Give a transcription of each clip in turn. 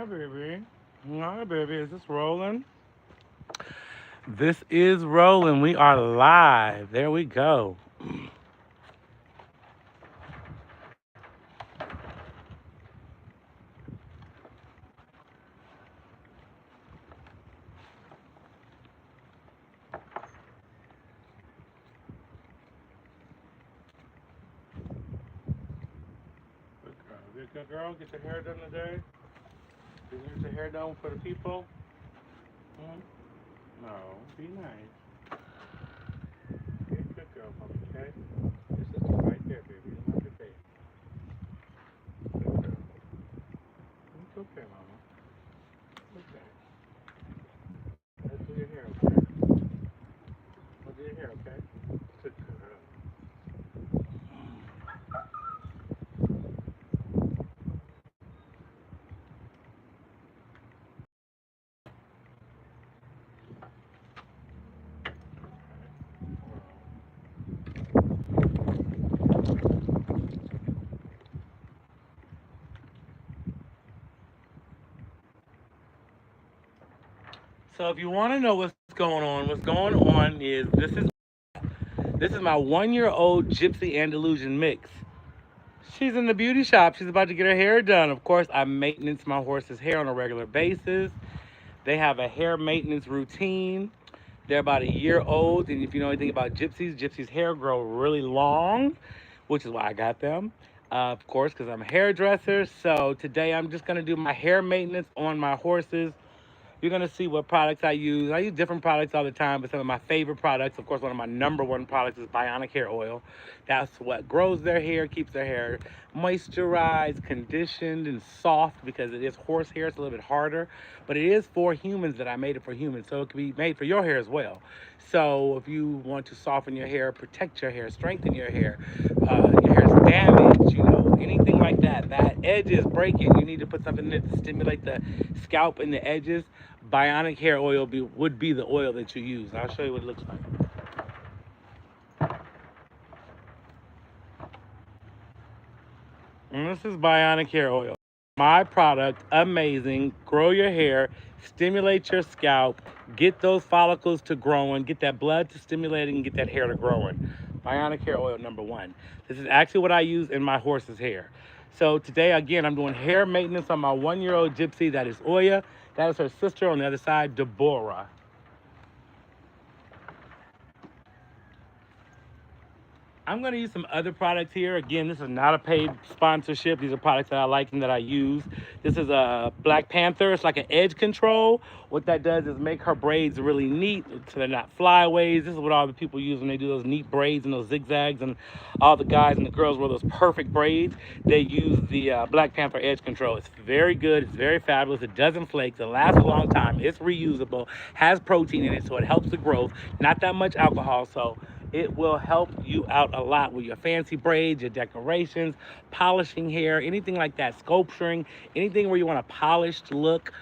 Hi, baby. Hi, baby. Is this rolling? This is rolling. We are live. There we go. Good girl. Good girl. Get your hair done today. Did you get your hair done for the people? Hmm? No. Be nice. Okay, good girl, mommy. Okay. Your sister's right there, baby. Don't knock your face. Good girl. It's okay, mama. Okay. Let's do your hair, okay? Let's do your hair, okay? Good girl. So if you want to know what's going on is this is my 1 year old Gypsy Andalusian mix. She's in the beauty shop. She's about to get her hair done. Of course, I maintenance my horse's hair on a regular basis. They have a hair maintenance routine. They're about a year old, and if you know anything about gypsies' hair grow really long, which is why I got them. Of course, because I'm a hairdresser. So today I'm just gonna do my hair maintenance on my horses. You're gonna see what products I use. I use different products all the time, but some of my favorite products, of course, one of my number one products is Bionic hair oil. That's what grows their hair, keeps their hair moisturized, conditioned, and soft because it is horse hair. It's a little bit harder, but it is for humans that I made it for humans, so it can be made for your hair as well. So if you want to soften your hair, protect your hair, strengthen your hair's damaged, anything like that. That edge is breaking. You need to put something in it to stimulate the scalp and the edges. Bionic hair oil would be the oil that you use. I'll show you what it looks like. And this is Bionic hair oil. My product, amazing. Grow your hair, stimulate your scalp, get those follicles to growing, get that blood to stimulating, and get that hair to growing. Bionic hair oil number one. This is actually what I use in my horse's hair. So today, again, I'm doing hair maintenance on my 1 year old Gypsy. That is Oya. That is her sister on the other side, Deborah. I'm going to use some other products here. Again, this is not a paid sponsorship. These are products that I like and that I use. This is a Black Panther. It's like an edge control. What that does is make her braids really neat so they're not flyaways. This is what all the people use when they do those neat braids and those zigzags, and all the guys and the girls wear those perfect braids. They use the Black Panther edge control. It's very good. It's very fabulous. It doesn't flake. It lasts a long time. It's reusable. Has protein in it, so it helps the growth. Not that much alcohol, so it will help you out a lot with your fancy braids, your decorations, polishing hair, anything like that, sculpturing, anything where you want a polished look.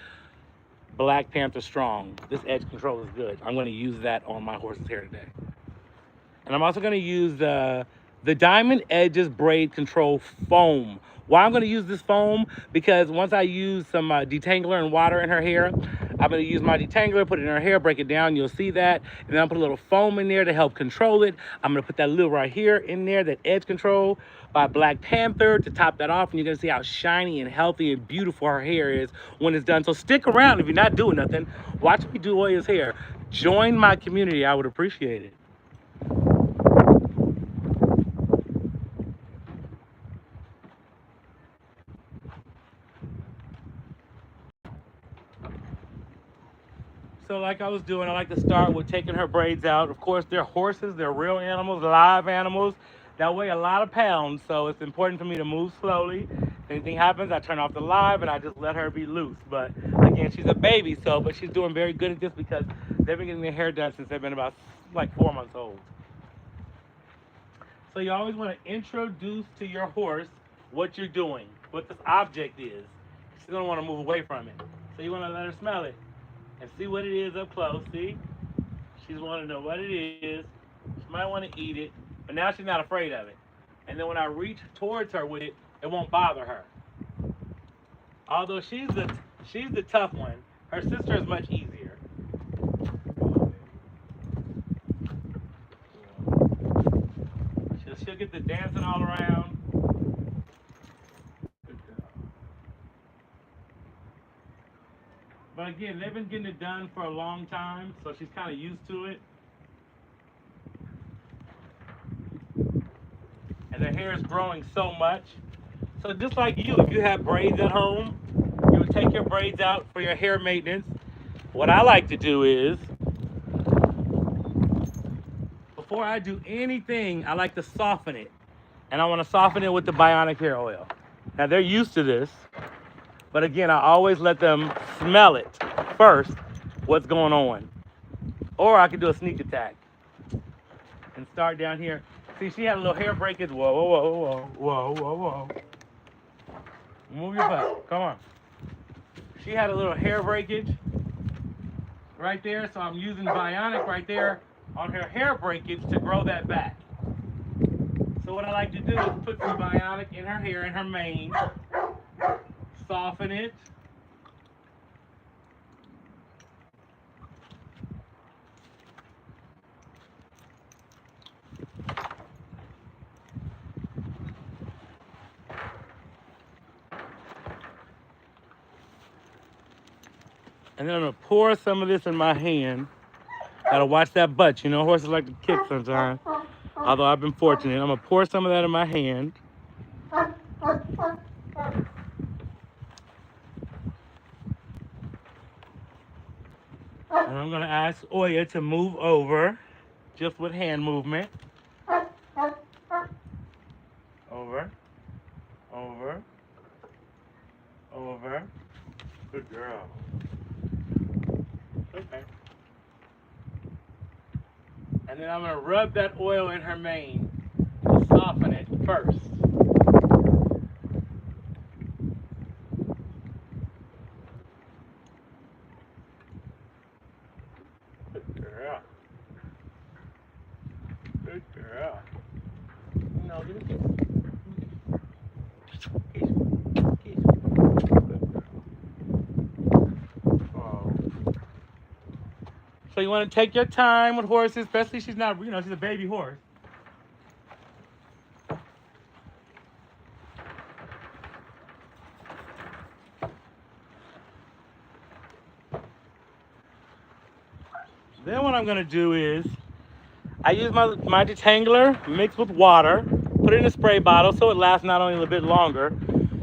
Black Panther Strong. This edge control is good. I'm going to use that on my horse's hair today. And I'm also going to use the Diamond Edges Braid Control Foam. Why I'm going to use this foam? Because once I use some detangler and water in her hair, I'm going to use my detangler, put it in her hair, break it down. You'll see that. And then I'll put a little foam in there to help control it. I'm going to put that little right here in there, that edge control by Black Panther to top that off. And you're going to see how shiny and healthy and beautiful her hair is when it's done. So stick around if you're not doing nothing. Watch me do Oya's hair. Join my community. I would appreciate it. So like I was doing, I like to start with taking her braids out. Of course, they're horses, they're real animals, live animals that weigh a lot of pounds. So it's important for me to move slowly. If anything happens, I turn off the live and I just let her be loose. But again, she's a baby, but she's doing very good at this because they've been getting their hair done since they've been about like 4 months old. So you always want to introduce to your horse what you're doing, what this object is. She's gonna want to move away from it. So you want to let her smell it and see what it is up close. See? She's want to know what it is. She might want to eat it, but now she's not afraid of it. And then when I reach towards her with it, it won't bother her. Although she's She's the tough one. Her sister is much easier. She'll get the dancing all around. But again, they've been getting it done for a long time, so she's kind of used to it. And their hair is growing so much. So just like you, if you have braids at home, you would take your braids out for your hair maintenance. What I like to do is, before I do anything, I like to soften it. And I want to soften it with the Bionic hair oil. Now they're used to this, but again, I always let them smell it first, what's going on. Or I could do a sneak attack and start down here. See, she had a little hair breakage. Whoa, whoa, whoa, whoa, whoa, whoa, whoa. Move your butt, come on. She had a little hair breakage right there, so I'm using Bionic right there on her hair breakage to grow that back. So what I like to do is put some Bionic in her hair, in her mane, soften it. And then I'm gonna pour some of this in my hand. Gotta watch that butt, you know, horses like to kick sometimes. Although I've been fortunate. I'm gonna pour some of that in my hand. And I'm gonna ask Oya to move over, just with hand movement. Over, over, over. Good girl. Okay. And then I'm gonna rub that oil in her mane to soften it first. Good girl. Good girl. No, give me a kiss. Kiss. Kiss. Oh. So you want to take your time with horses, especially she's not, you know, she's a baby horse. Then what I'm gonna do is, I use my detangler mixed with water, put it in a spray bottle so it lasts not only a little bit longer,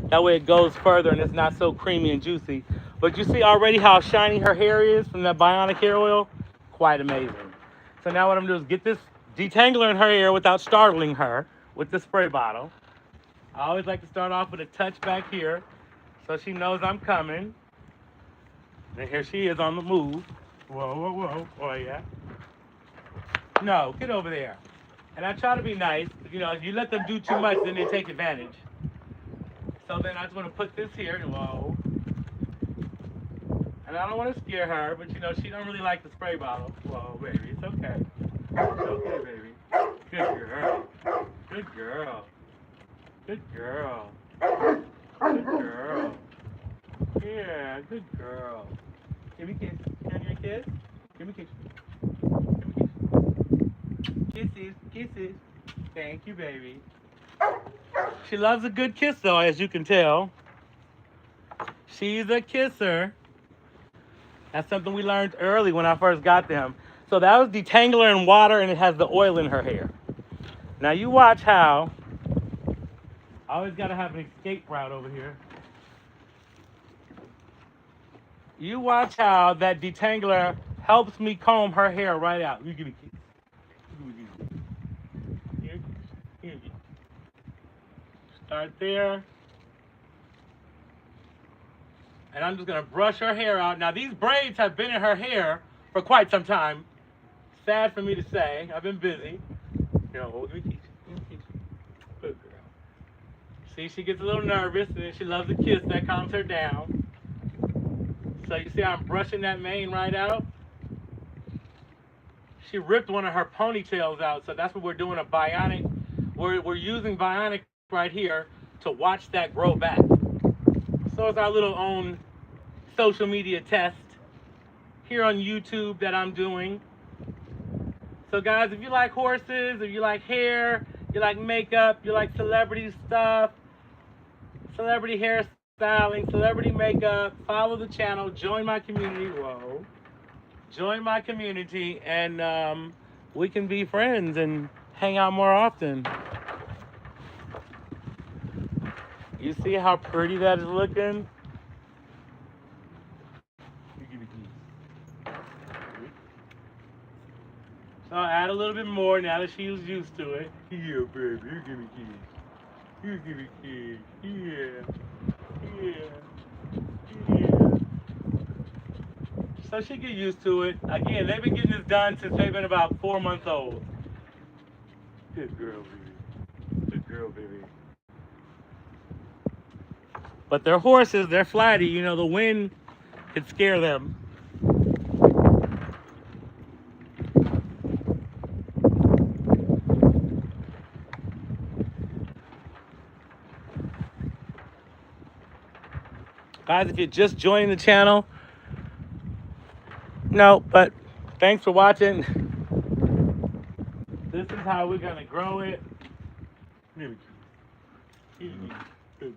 that way it goes further and it's not so creamy and juicy. But you see already how shiny her hair is from that Bionic hair oil? Quite amazing. So now what I'm gonna do is get this detangler in her hair without startling her with the spray bottle. I always like to start off with a touch back here so she knows I'm coming. And here she is on the move. Whoa, whoa, whoa. Oh, yeah. No, get over there. And I try to be nice. You know, if you let them do too much, then they take advantage. So then I just want to put this here. Whoa. And I don't want to scare her, but you know, she don't really like the spray bottle. Whoa, baby, it's okay. It's okay, baby. Good girl. Good girl. Good girl. Good girl. Yeah, good girl. Give me a kiss. Can I give me a kiss? Give me a kiss. Give me a kiss. Kisses. Kisses. Thank you, baby. She loves a good kiss, though, as you can tell. She's a kisser. That's something we learned early when I first got them. So that was detangler and water, and it has the oil in her hair. Now you watch how. I always got to have an escape route over here. You watch how that detangler helps me comb her hair right out. You give me a kiss. Here. Here. Start there. And I'm just going to brush her hair out. Now, these braids have been in her hair for quite some time. Sad for me to say. I've been busy. You know, give me a kiss. Good girl. See, she gets a little nervous, and then she loves a kiss. That calms her down. So you see how I'm brushing that mane right out? She ripped one of her ponytails out, so that's what we're doing, a Bionic. We're using Bionic right here to watch that grow back. So it's our little own social media test here on YouTube that I'm doing. So guys, if you like horses, if you like hair, you like makeup, you like celebrity stuff, celebrity hairstyling, celebrity makeup, follow the channel, join my community. Whoa. Join my community, and we can be friends and hang out more often. You see how pretty that is looking? So I'll add a little bit more now that she's used to it. Yeah, baby, you give me keys. You give me keys. Yeah. So she get used to it. Again, they've been getting this done since they've been about 4 months old. Good girl, baby. Good girl, baby. But they're horses, they're flighty. You know, the wind could scare them. Guys, if you're just joining the channel, no, but thanks for watching. This is how we're gonna grow it. Good girl.